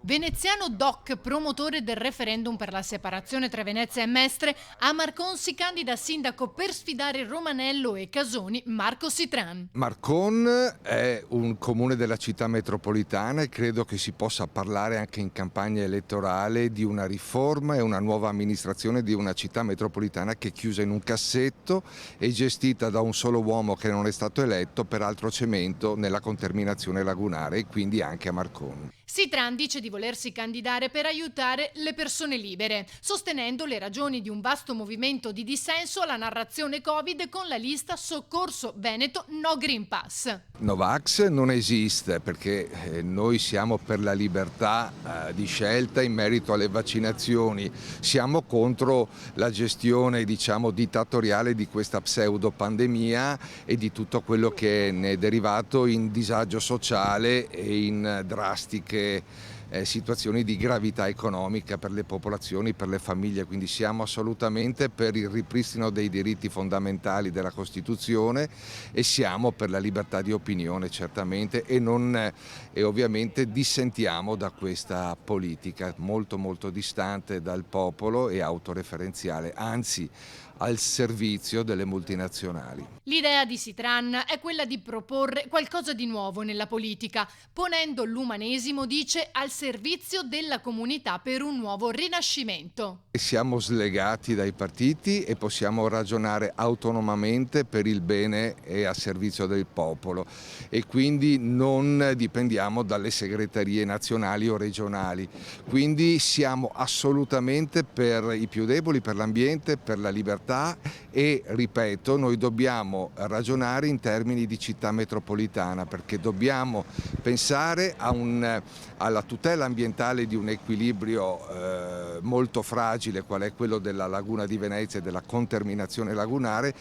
Veneziano Doc, promotore del referendum per la separazione tra Venezia e Mestre, a Marcon si candida a sindaco per sfidare Romanello e Casoni, Marco Sitran. Marcon è un comune della città metropolitana e credo che si possa parlare anche in campagna elettorale di una riforma e una nuova amministrazione di una città metropolitana che è chiusa in un cassetto e gestita da un solo uomo che non è stato eletto, peraltro cemento nella conterminazione lagunare, e quindi anche a Marcon. Sitran dice di volersi candidare per aiutare le persone libere, sostenendo le ragioni di un vasto movimento di dissenso alla narrazione Covid con la lista Soccorso Veneto No Green Pass. Novax non esiste perché noi siamo per la libertà di scelta in merito alle vaccinazioni, siamo contro la gestione dittatoriale di questa pseudopandemia e di tutto quello che ne è derivato in disagio sociale e in drastiche situazioni di gravità economica per le popolazioni, per le famiglie, quindi siamo assolutamente per il ripristino dei diritti fondamentali della Costituzione e siamo per la libertà di opinione certamente e ovviamente dissentiamo da questa politica molto distante dal popolo e autoreferenziale, anzi al servizio delle multinazionali. L'idea di Sitran è quella di proporre qualcosa di nuovo nella politica, ponendo l'umanesimo, dice, al servizio della comunità per un nuovo rinascimento. Siamo slegati dai partiti e possiamo ragionare autonomamente per il bene e a servizio del popolo e quindi non dipendiamo dalle segreterie nazionali o regionali. Quindi siamo assolutamente per i più deboli, per l'ambiente, per la libertà e, ripeto, noi dobbiamo ragionare in termini di città metropolitana perché dobbiamo pensare alla tutela ambientale di un equilibrio molto fragile qual è quello della laguna di Venezia e della conterminazione lagunare.